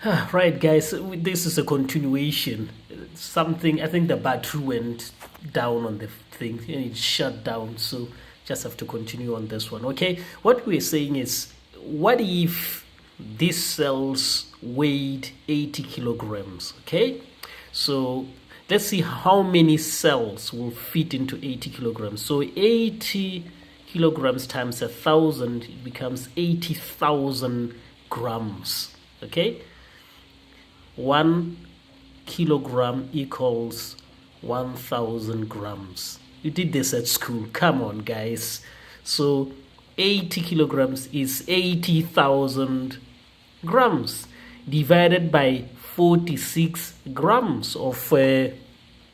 Right, guys, this is a continuation. Something, I think the battery went down on the thing and it shut down, so just have to continue on this one. Okay, what we're saying is, what if these cells weighed 80 kilograms? Okay, so let's see how many cells will fit into 80 kilograms. So 80 kilograms times 1,000, it becomes 80,000 grams. Okay, 1 kilogram equals 1,000 grams. You did this at school. Come on, guys. So 80 kilograms is 80,000 grams divided by 46 grams of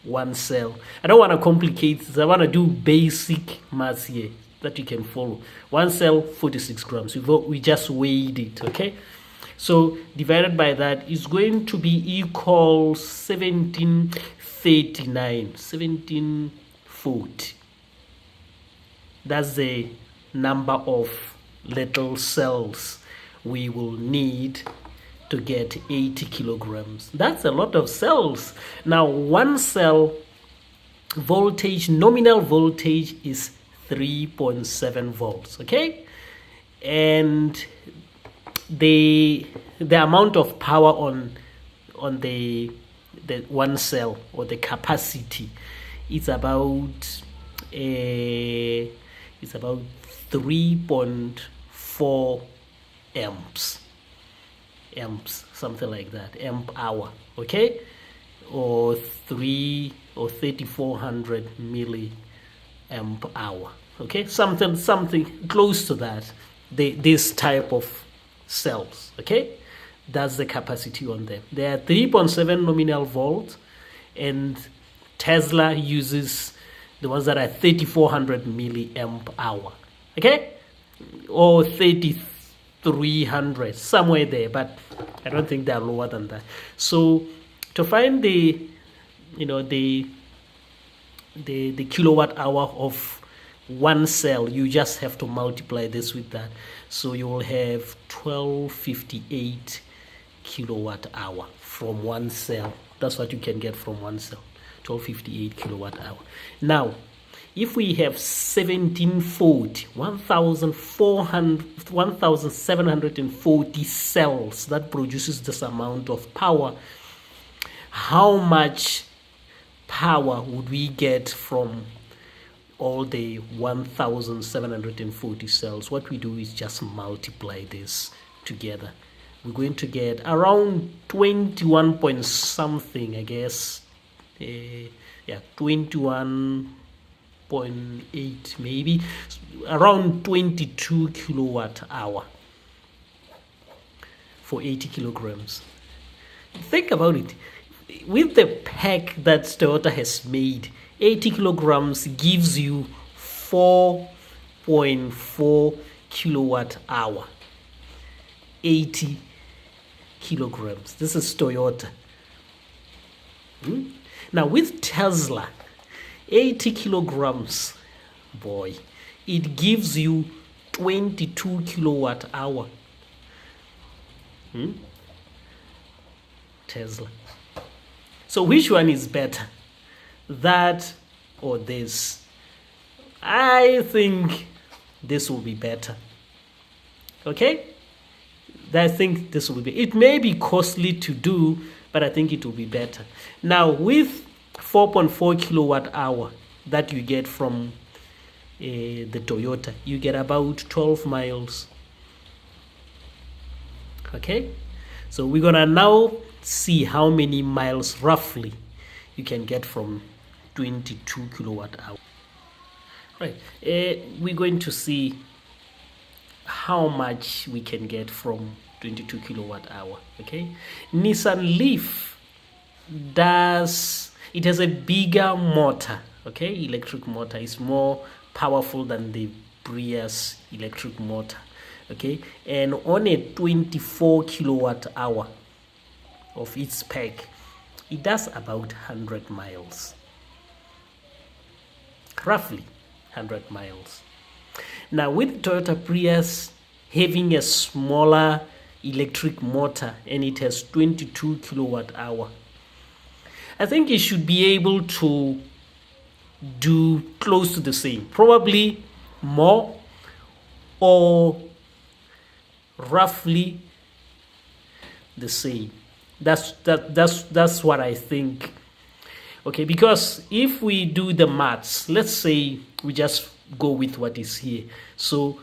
one cell. I don't want to complicate this. I want to do basic maths here that you can follow. One cell, 46 grams. We just weighed it, okay? So divided by that is going to be equal 1740. That's the number of little cells we will need to get 80 kilograms. That's a lot of cells. Now, one cell voltage, nominal voltage is 3.7 volts, okay? And the amount of power on the one cell, or the capacity, is about 3.4 amps, something like that, amp hour, okay, or 3,400 milliamp hour, okay, something close to that. This type of cells, okay, that's the capacity on them. They are 3.7 nominal volts, and Tesla uses the ones that are 3,400 milliamp hour, okay, or 3,300, somewhere there, but I don't think they're lower than that. So to find the kilowatt hour of one cell, you just have to multiply this with that. So you will have 1258 kilowatt hour from one cell. That's what you can get from one cell, 1258 kilowatt hour. Now, if we have 1740, 1,740 cells that produces this amount of power, how much power would we get from all the 1,740 cells? What we do is just multiply this together. We're going to get around 21 point something, I guess. 21.8 maybe, around 22 kilowatt hour for 80 kilograms. Think about it. With the pack that Toyota has made, 80 kilograms gives you 4.4 kilowatt hour. 80 kilograms. This is Toyota. Now with Tesla, 80 kilograms, boy, it gives you 22 kilowatt hour. Tesla. So which one is better? That or this? I think this will be better. Okay? I think this will be. It may be costly to do, but I think it will be better. Now, with 4.4 kilowatt hour that you get from the Toyota, you get about 12 miles. Okay? So we're going to now see how many miles roughly you can get from 22 kilowatt hour. Right. We're going to see how much we can get from 22 kilowatt hour. Okay. Nissan Leaf has a bigger motor. Okay. Electric motor is more powerful than the Prius electric motor. Okay. And on a 24 kilowatt hour of its pack, it does about 100 miles. Roughly 100 miles. Now with Toyota Prius having a smaller electric motor and it has 22 kilowatt hour. I think it should be able to do close to the same, probably more or roughly the same. That's what I think. Okay, because if we do the maths, let's say we just go with what is here. So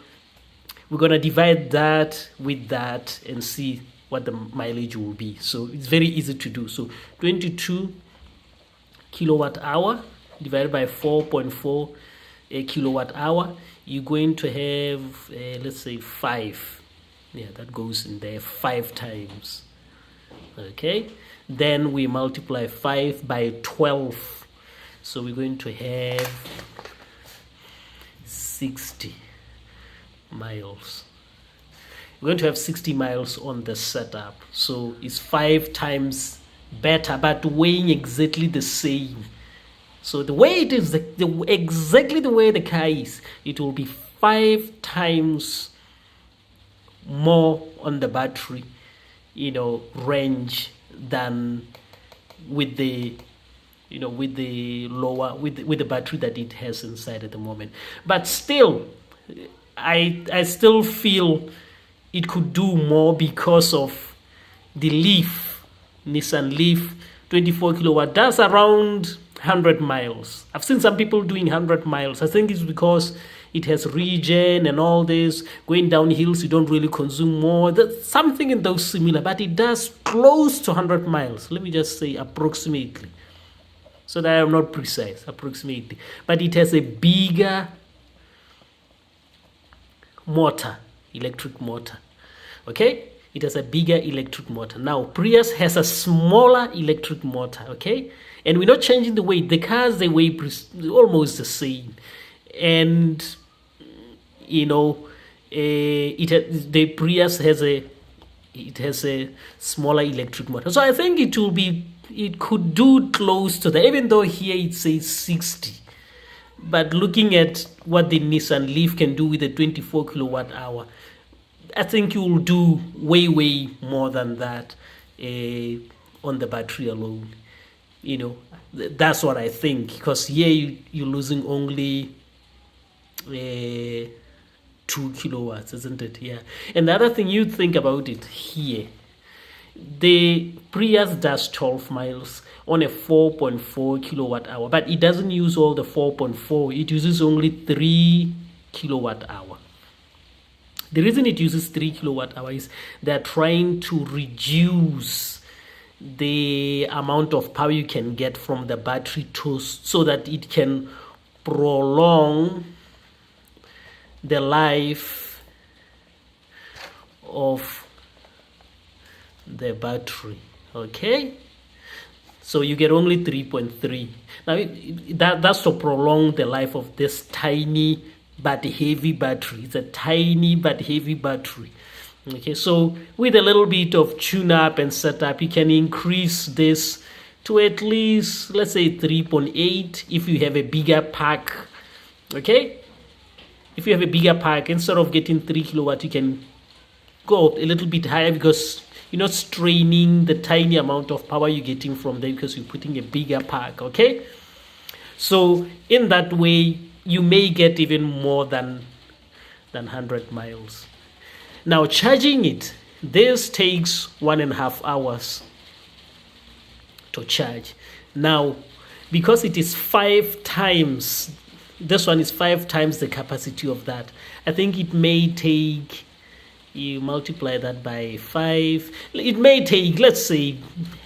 we're gonna divide that with that and see what the mileage will be. So it's very easy to do. So 22 kilowatt hour divided by 4.4 kilowatt hour, you're going to have let's say 5. Yeah, that goes in there 5 times. Okay, then we multiply 5 by 12, so we're going to have 60 miles. We're going to have 60 miles on the setup, so it's 5 times better, but weighing exactly the same. So the way it is, exactly the way the car is, it will be 5 times more on the battery, range than with the with the battery that it has inside at the moment. But still, I still feel it could do more because of the Nissan Leaf 24 kilowatt does around 100 miles. I've seen some people doing 100 miles. I think it's because it has regen and all this. Going down hills, you don't really consume more. There's something in those similar, but it does close to 100 miles. Let me just say approximately, so that I am not precise, approximately. But it has a bigger motor, electric motor. Okay? It has a bigger electric motor. Now, Prius has a smaller electric motor. Okay? And we're not changing the weight. The cars, they weigh almost the same. And the Prius has a smaller electric motor, so I think it could do close to that, even though here it says 60. But looking at what the Nissan Leaf can do with a 24 kilowatt hour, I think you will do way more than that on the battery alone. That's what I think, because here you're losing only 2 kilowatts, isn't it? Yeah. And the other thing you think about it here, the Prius does 12 miles on a 4.4 kilowatt hour, but it doesn't use all the 4.4. It uses only 3 kilowatt hour. The reason it uses 3 kilowatt hour is they're trying to reduce the amount of power you can get from the battery so that it can prolong the life of the battery. Okay, so you get only 3.3. Now that's to prolong the life of this tiny but heavy battery. It's a tiny but heavy battery. Okay, so with a little bit of tune-up and setup, you can increase this to at least, let's say, 3.8 if you have a bigger pack. Okay, if you have a bigger pack, instead of getting 3 kilowatt, you can go a little bit higher, because you're not straining the tiny amount of power you're getting from there because you're putting a bigger pack. Okay, so in that way you may get even more than 100 miles. Now, charging it, this takes 1.5 hours to charge. Now, because it is 5 times, this one is 5 times the capacity of that, I think it may take, you multiply that by 5, it may take, let's say,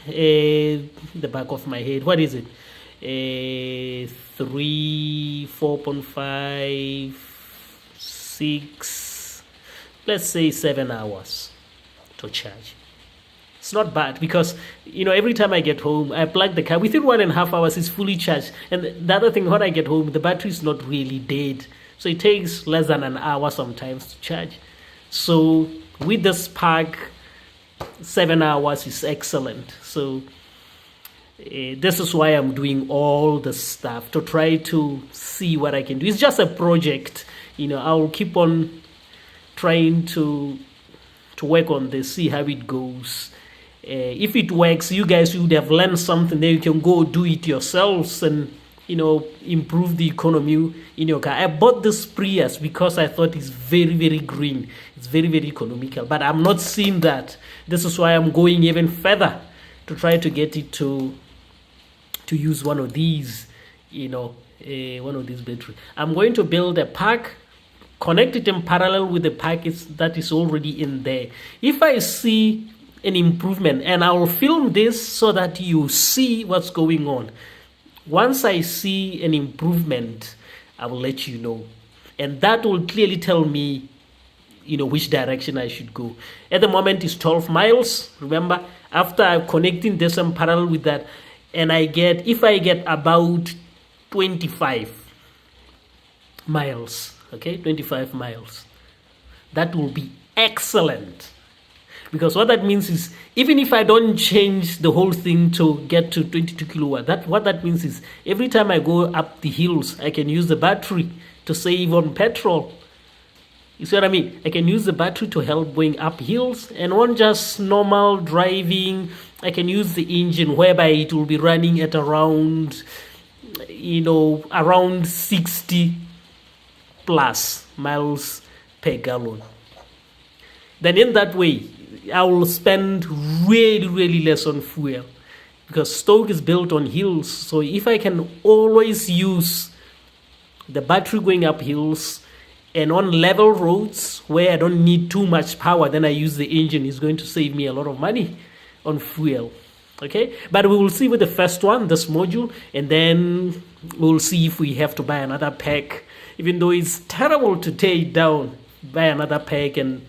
the back of my head, what is it? 3, 4.5, 6, let's say 7 hours to charge. It's not bad, because every time I get home, I plug the car. Within 1.5 hours, it's fully charged. And the other thing, when I get home, the battery is not really dead, so it takes less than an hour sometimes to charge. So with this pack, 7 hours is excellent. So this is why I'm doing all the stuff, to try to see what I can do. It's just a project. I'll keep on trying to work on this, see how it goes. If it works, you guys would have learned something. Then you can go do it yourselves and improve the economy in your car. I bought this Prius because I thought it's very, very green. It's very, very economical. But I'm not seeing that. This is why I'm going even further to try to get it to use one of these, one of these batteries. I'm going to build a pack, connect it in parallel with the package that is already in there. If I see an improvement, and I will film this so that you see what's going on. Once I see an improvement, I will let you know, and that will clearly tell me which direction I should go. At the moment it's 12 miles. Remember, after I'm connecting this in parallel with that, and if I get about 25 miles, okay, 25 miles, that will be excellent. Because what that means is, even if I don't change the whole thing to get to 22 kilowatt, what that means is every time I go up the hills, I can use the battery to save on petrol. You see what I mean? I can use the battery to help going up hills, and on just normal driving, I can use the engine whereby it will be running at around 60 plus miles per gallon. Then in that way, I will spend really, really less on fuel, because Stoke is built on hills. So if I can always use the battery going up hills and on level roads where I don't need too much power, then I use the engine. It's going to save me a lot of money on fuel. Okay, but we will see with the first one, this module, and then we'll see if we have to buy another pack. Even though it's terrible to tear it down, buy another pack and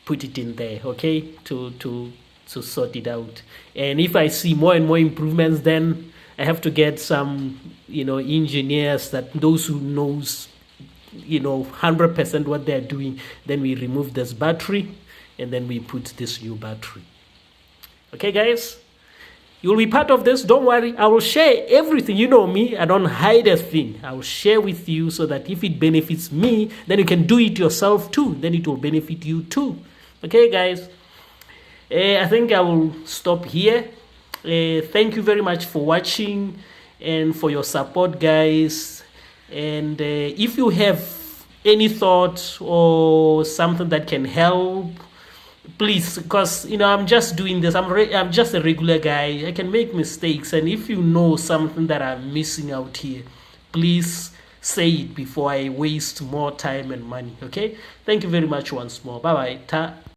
put it in there, okay, to sort it out. And if I see more and more improvements, then I have to get some engineers, those who knows 100% what they're doing. Then we remove this battery and then we put this new battery. Okay, guys, you'll be part of this. Don't worry, I will share everything. You know me, I don't hide a thing. I will share with you so that if it benefits me, then you can do it yourself too. Then it will benefit you too. Okay, guys, I think I will stop here. Thank you very much for watching and for your support, guys. And if you have any thought or something that can help, please, because I'm just doing this. I'm just a regular guy. I can make mistakes, and if you know something that I'm missing out here, please say it before I waste more time and money. Okay, thank you very much once more. Bye bye.